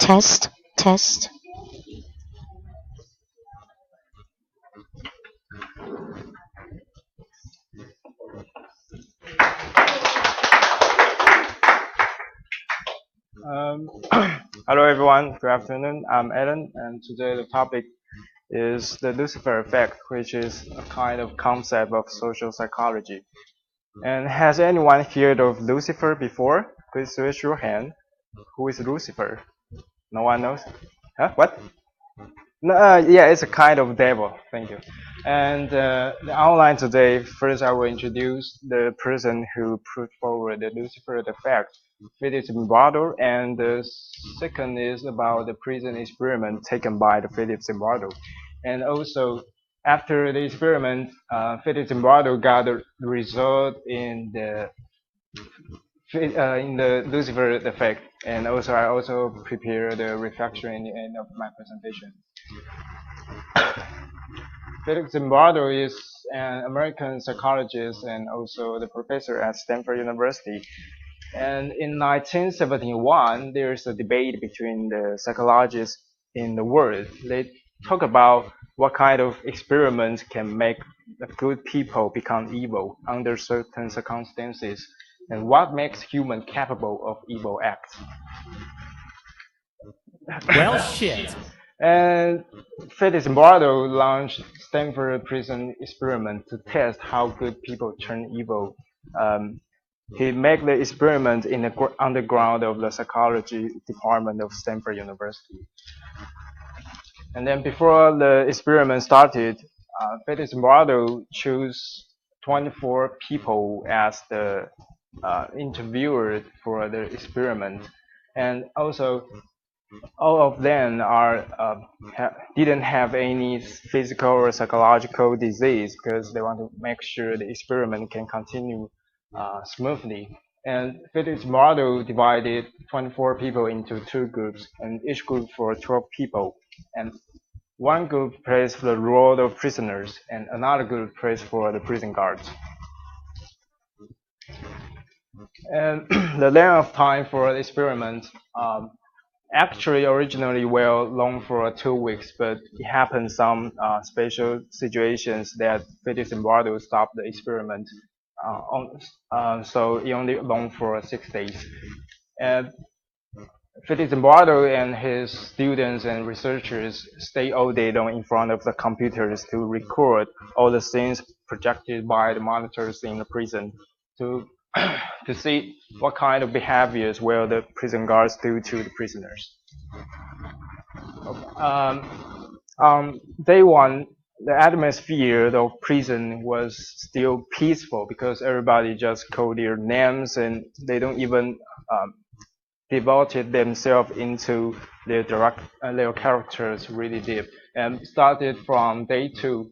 Test, test. Hello everyone, good afternoon. I'm Alan, and today the topic is the Lucifer effect, which is a kind of concept of social psychology. And has anyone heard of Lucifer before? Please raise your hand. Who is Lucifer? No one knows? Huh? What? No, yeah, it's a kind of devil. Thank you. And the outline today, first I will introduce the person who put forward the Lucifer effect, Felix Zimbardo, and the second is about the prison experiment taken by the Felix Zimbardo. And also, after the experiment, Felix Zimbardo got the result in the Lucifer effect, and also I also prepare the reflection in the end of my presentation. Felix Zimbardo is an American psychologist and also the professor at Stanford University. And in 1971, there's a debate between the psychologists in the world. They talk about what kind of experiments can make the good people become evil under certain circumstances, and what makes human capable of evil acts. Well, shit. And Felix Zimbardo launched Stanford Prison Experiment to test how good people turn evil. He made the experiment in the underground of the psychology department of Stanford University. And then before the experiment started, Felix Zimbardo chose 24 people as the interviewer for the experiment. And also, all of them didn't have any physical or psychological disease because they want to make sure the experiment can continue smoothly. And Felix model divided 24 people into two groups, and each group for 12 people. And one group plays for the role of prisoners, and another group plays for the prison guards. And the length of time for the experiment actually originally were long for 2 weeks, but it happened some special situations that Felix Zimbardo stopped the experiment so it only long for 6 days. And Felix Zimbardo and his students and researchers stay all day long in front of the computers to record all the scenes projected by the monitors in the prison to to see what kind of behaviors will the prison guards do to the prisoners. Day one, the atmosphere of prison was still peaceful because everybody just called their names and they don't even devoted themselves into their characters really deep. And started from day two,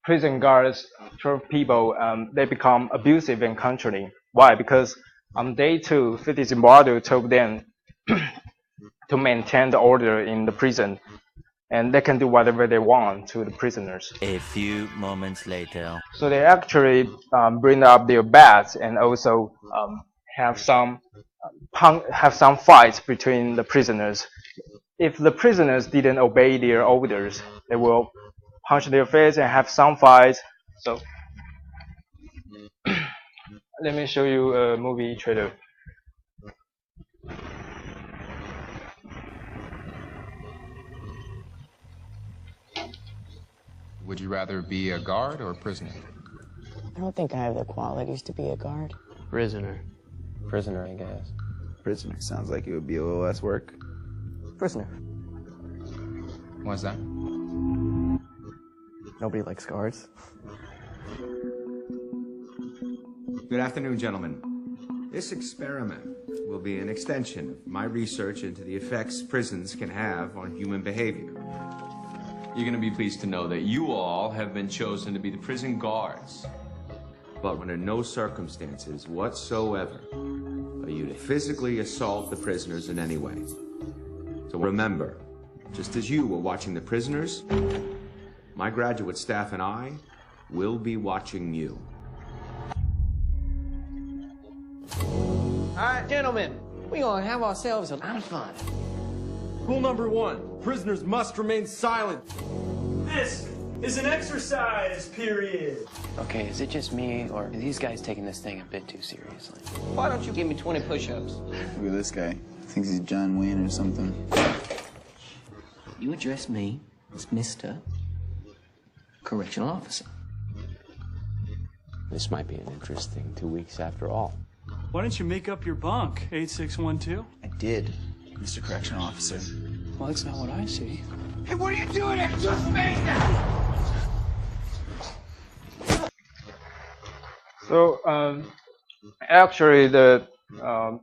prison guards, 12 people, they become abusive and controlling. Why? Because on day two, Felix Zimbardo told them to maintain the order in the prison, and they can do whatever they want to the prisoners. A few moments later. So they actually bring up their bats and also have some fights between the prisoners. If the prisoners didn't obey their orders, they will punch their face and have some fights. So let me show you a movie trailer. Would you rather be a guard or a prisoner? I don't think I have the qualities to be a guard. Prisoner. Prisoner, I guess. Prisoner. Sounds like it would be a little less work. Prisoner. Why's that? Nobody likes guards. Good afternoon, gentlemen. This experiment will be an extension of my research into the effects prisons can have on human behavior. You're going to be pleased to know that you all have been chosen to be the prison guards. But under no circumstances whatsoever are you to physically assault the prisoners in any way. So remember, just as you were watching the prisoners, my graduate staff and I will be watching you. All right, gentlemen, we're going to have ourselves a lot of fun. Rule number 1, prisoners must remain silent. This is an exercise period. Okay, is it just me, or are these guys taking this thing a bit too seriously? Why don't you give me 20 push-ups? Look at this guy. Thinks he's John Wayne or something. You address me as Mr. Correctional Officer. This might be an interesting 2 weeks after all. Why don't you make up your bunk, 8612? I did, Mr. Correctional Officer. Well, that's not what I see. Hey, what are you doing? Just me! So actually, the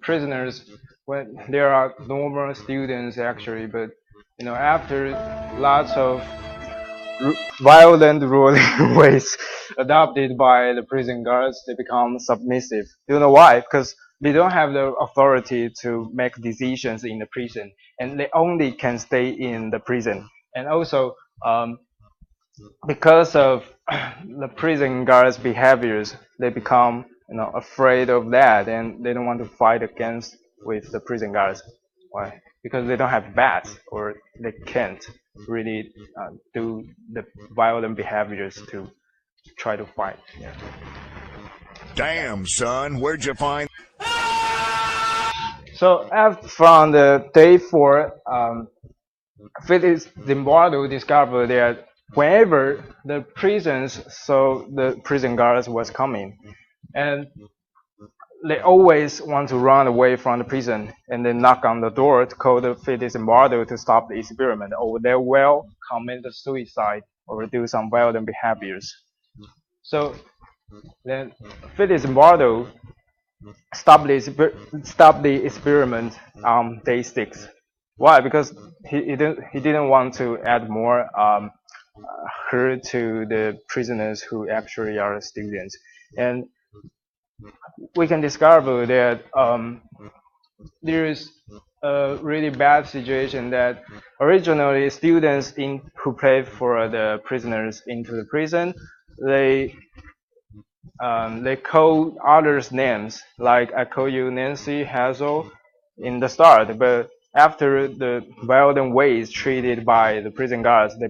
prisoners, when there are normal students actually, but after lots of violent ruling ways adopted by the prison guards, they become submissive. Do you know why? Because they don't have the authority to make decisions in the prison, and they only can stay in the prison. And also, because of the prison guards' behaviors, they become afraid of that, and they don't want to fight against with the prison guards. Why? Because they don't have bats, or they can't really do the violent behaviors to try to fight. Yeah. Damn, son, where'd you find? So from the day 4, Felix Zimbardo discovered that whenever the prisons saw the prison guards was coming, and they always want to run away from the prison, and they knock on the door to call the Felix Zimbardo to stop the experiment, or they will commit suicide or do some violent behaviors. So then Felix Zimbardo stopped the experiment on day 6. Why? Because he didn't want to add more hurt to the prisoners who actually are students. And we can discover that there is a really bad situation that originally students who played for the prisoners into the prison, they call others names, like I call you Nancy Hazel in the start, but after the violent ways treated by the prison guards, they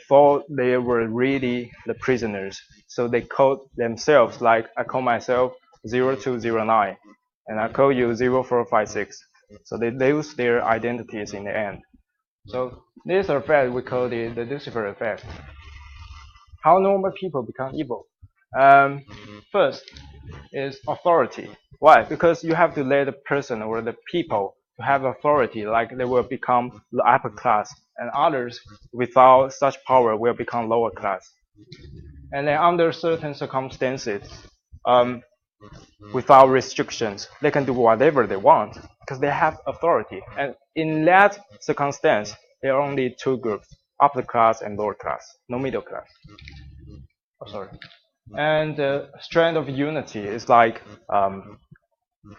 thought they were really the prisoners, so they called themselves, like I call myself 0209 and I call you 0456. So they lose their identities in the end. So this effect we call the Lucifer effect. How normal people become evil? First is authority. Why? Because you have to let the person or the people to have authority, like they will become the upper class, and others without such power will become lower class. And then under certain circumstances, without restrictions, they can do whatever they want because they have authority. And in that circumstance, there are only 2 groups: upper class and lower class, no middle class. Oh, sorry. And the strength of unity is like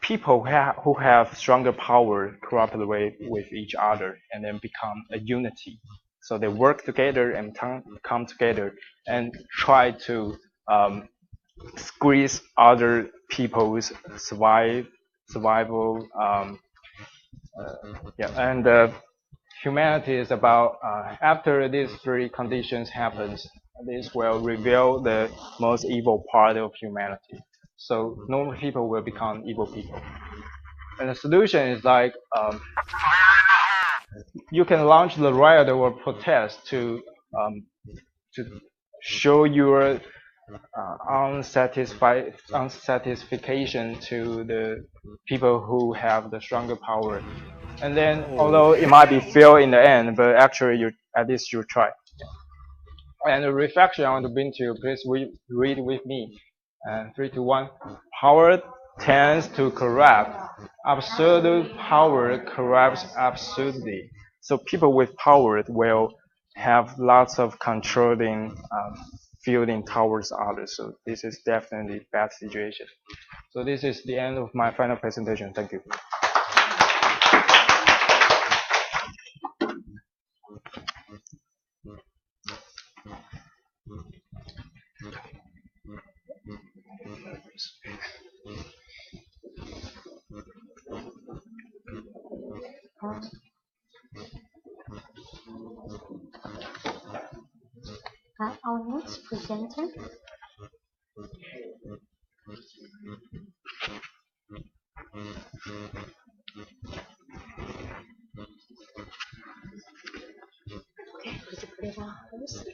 people who have stronger power cooperate with each other and then become a unity. So they work together and come together and try to squeeze other people's survival. And humanity is about after these 3 conditions happens, this will reveal the most evil part of humanity. So normal people will become evil people. And the solution is like you can launch the riot or protest to show your unsatisfaction to the people who have the stronger power. And then, although it might be fail in the end, but actually at least you try. And the reflection I want to bring to you, please read with me. 3, 2, 1. Power tends to corrupt. Absolute power corrupts absurdity. So people with power will have lots of controlling feeling towards others. So this is definitely a bad situation. So this is the end of my final presentation. Thank you. Our next presenter. Okay, could you put it on first?